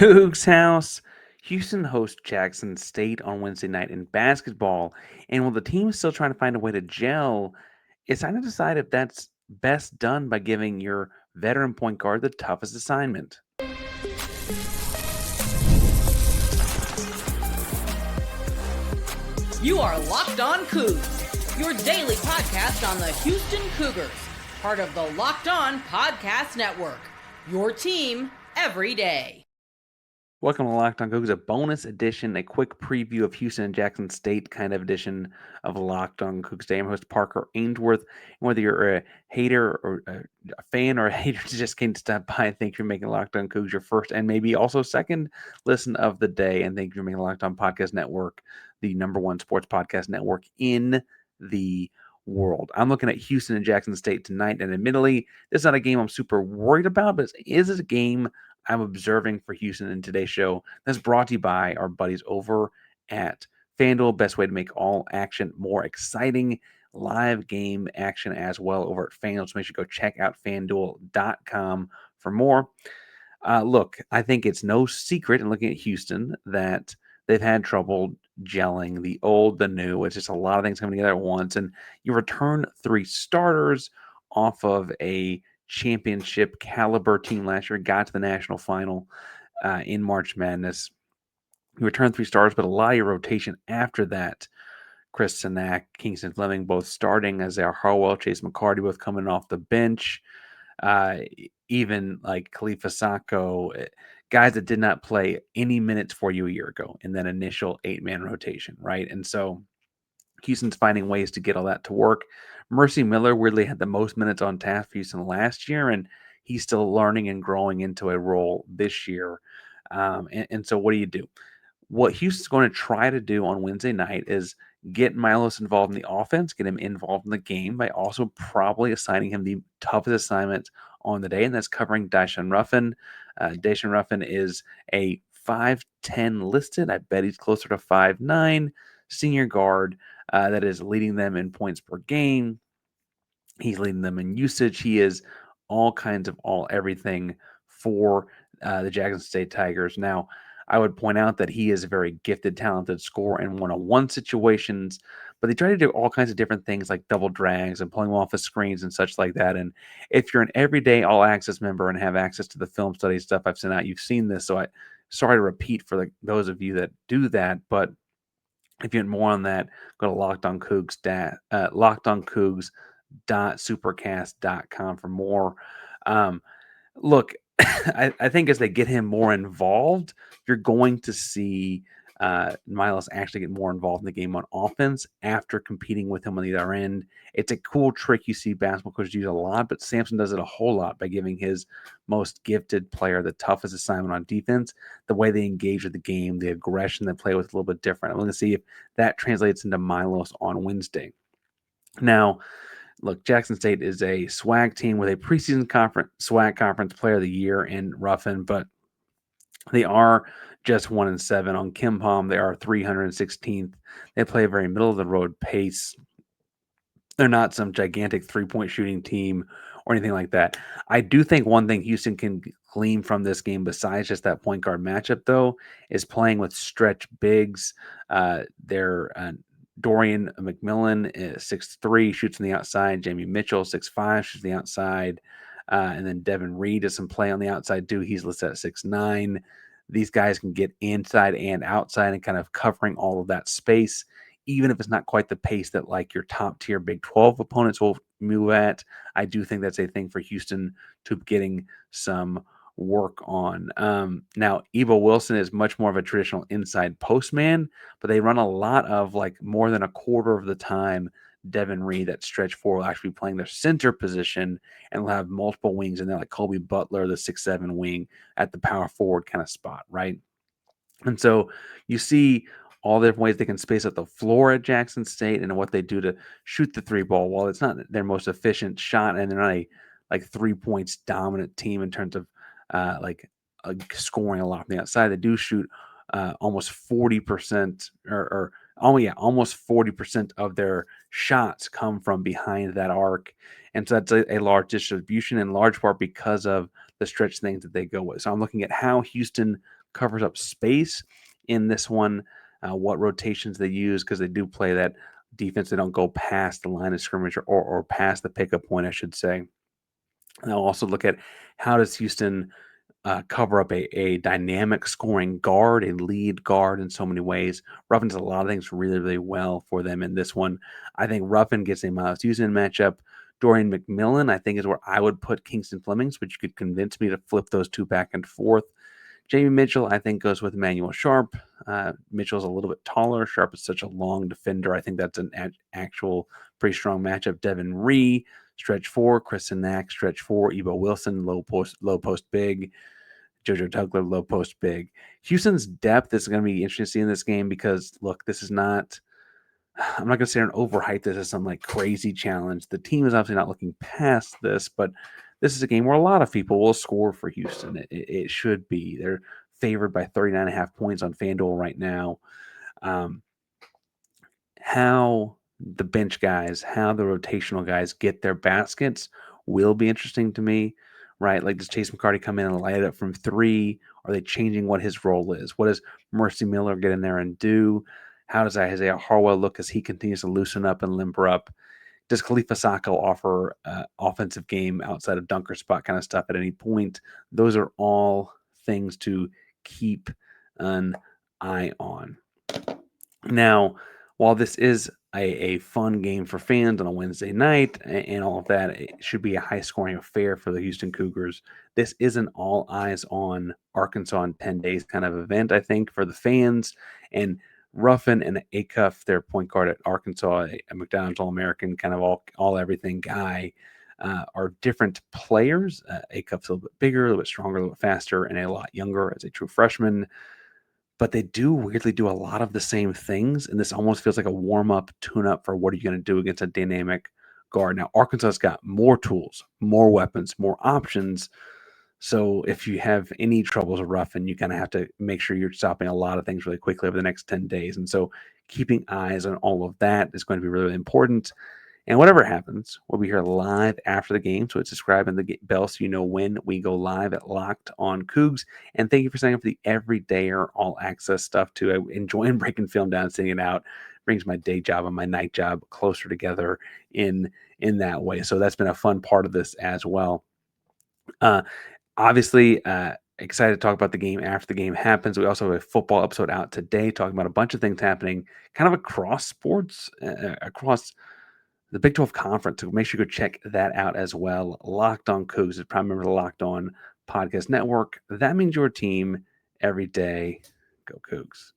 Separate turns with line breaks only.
Coogs House. Houston hosts Jackson State on Wednesday night in basketball. And while the team is still trying to find a way to gel, it's time to decide if that's best done by giving your veteran point guard the toughest assignment.
You are Locked On Cougs, your daily podcast on the Houston Cougars, part of the Locked On Podcast Network, your team every day.
Welcome to Locked On Cougars, a bonus edition, a quick preview of Houston and Jackson State kind of edition of Locked On Cougars. I'm host Parker Ainsworth. And whether you're a hater or a fan or a hater just came to stop by, thank you for making Locked On Cougars your first and maybe also second listen of the day. And thank you for making Locked On Podcast Network the number one sports podcast network in the world. I'm looking at Houston and Jackson State tonight, and admittedly, this is not a game I'm super worried about, but it is a game I'm observing for Houston in today's show. That's brought to you by our buddies over at FanDuel. Best way to make all action more exciting. Live game action as well over at FanDuel. So make sure you go check out FanDuel.com for more. Look, I think it's no secret in looking at Houston that they've had trouble gelling the old, the new. It's just a lot of things coming together at once. And you return three starters off of a championship caliber team last year, got to the national final in March Madness. You return three starters, but a lot of your rotation after that. Chris Cenac, Kingston, Fleming, both starting as they are. Harwell, Chase McCarty, both coming off the bench. Even like Khalifa Sacco, guys that did not play any minutes for you a year ago in that initial 8-man rotation, right? And so Houston's finding ways to get all that to work. Mercy Miller weirdly had the most minutes on tap for Houston last year, and he's still learning and growing into a role this year. And so what do? What Houston's going to try to do on Wednesday night is get Milos involved in the offense, get him involved in the game by also probably assigning him the toughest assignment on the day, and that's covering Daeshun Ruffin. Daeshun Ruffin is a 5'10 listed. I bet he's closer to 5'9 senior guard that is leading them in points per game. He's leading them in usage. He is all kinds of everything for the Jackson State Tigers. Now, I would point out that he is a very gifted, talented scorer in one-on-one situations, but they try to do all kinds of different things like double drags and pulling him off of screens and such like that. And if you're an everyday all-access member and have access to the film study stuff I've sent out, you've seen this. So sorry to repeat for those of you that do that, but if you want more on that, go to Locked On Cougs, lockedonCougs.supercast.com for more. Look, I think as they get him more involved, you're going to see Milos actually get more involved in the game on offense after competing with him on the other end. It's a cool trick you see basketball coaches use a lot, but Sampson does it a whole lot by giving his most gifted player the toughest assignment on defense. The way they engage with the game, the aggression they play with is a little bit different. I'm going to see if that translates into Milos on Wednesday. Now, look, Jackson State is a SWAC team with a preseason SWAC conference player of the year in Ruffin, but they are just 1-7 on KenPom. They are 316th. They play a very middle of the road pace. They're not some gigantic 3-point shooting team or anything like that. I do think one thing Houston can glean from this game, besides just that point guard matchup, though, is playing with stretch bigs. They're Dorian McMillan is 6'3", shoots from the outside. Jamie Mitchell, 6'5", shoots from the outside. And then Devin Reed does some play on the outside, too. He's listed at 6'9". These guys can get inside and outside and kind of covering all of that space, even if it's not quite the pace that like your top-tier Big 12 opponents will move at. I do think that's a thing for Houston to getting some work on. Now, Evo Wilson is much more of a traditional inside postman, but they run a lot of like more than a quarter of the time Devin Reed, that stretch four, will actually be playing their center position and will have multiple wings in there, like Kobe Butler, the 6'7" wing at the power forward kind of spot, right? And so you see all the different ways they can space out the floor at Jackson State and what they do to shoot the three ball. While it's not their most efficient shot and they're not a like 3 points dominant team in terms of scoring a lot from the outside, they do shoot almost 40% almost 40% of their shots come from behind that arc. And so that's a large distribution in large part because of the stretch things that they go with. So I'm looking at how Houston covers up space in this one, what rotations they use, because they do play that defense. They don't go past the line of scrimmage or past the pickup point, I should say. And I'll also look at how does Houston cover up a dynamic scoring guard, a lead guard in so many ways. Ruffin does a lot of things really, really well for them in this one. I think Ruffin gets a Milos Uzan matchup. Dorian McMillan, I think, is where I would put Kingston Flemings, which could convince me to flip those two back and forth. Jamie Mitchell, I think, goes with Emmanuel Sharp. Mitchell's a little bit taller. Sharp is such a long defender. I think that's an actual pretty strong matchup. Devin Ree, stretch 4. Chris Cenac, stretch 4. Ebo Wilson, low post big. JoJo Tugler, low post big. Houston's depth is going to be interesting to see in this game because, look, this is not – I'm not going to sit here and overhype this as some like crazy challenge. The team is obviously not looking past this, but this is a game where a lot of people will score for Houston. It should be. They're favored by 39.5 points on FanDuel right now. How the bench guys, how the rotational guys get their baskets will be interesting to me, right? Like, does Chase McCarty come in and light it up from 3? Are they changing what his role is? What does Mercy Miller get in there and do? How does Isaiah Harwell look as he continues to loosen up and limber up? Does Khalifa Sacco offer offensive game outside of dunker spot kind of stuff at any point? Those are all things to keep an eye on. Now, while this is a fun game for fans on a Wednesday night and all of that, it should be a high-scoring affair for the Houston Cougars. This is an all-eyes-on Arkansas in 10 days kind of event, I think, for the fans. And Ruffin and Acuff, their point guard at Arkansas, a McDonald's All-American, kind of all-everything guy, are different players. Acuff's a little bit bigger, a little bit stronger, a little bit faster, and a lot younger as a true freshman. But they do weirdly do a lot of the same things, and this almost feels like a warm-up, tune-up for what are you going to do against a dynamic guard. Now, Arkansas's got more tools, more weapons, more options. So if you have any troubles with Ruffin, you kind of have to make sure you're stopping a lot of things really quickly over the next 10 days. And so keeping eyes on all of that is going to be really, really important. And whatever happens, we'll be here live after the game. So subscribe in the bell so you know when we go live at Locked on Coogs. And thank you for signing up for the everydayer all access stuff too. I enjoy breaking film down, sitting it out. Brings my day job and my night job closer together in that way. So that's been a fun part of this as well. Obviously, excited to talk about the game after the game happens. We also have a football episode out today talking about a bunch of things happening kind of across sports, across the Big 12 Conference. So make sure you go check that out as well. Locked on Coogs is prime member of the Locked On Podcast Network. That means your team every day. Go Cougs.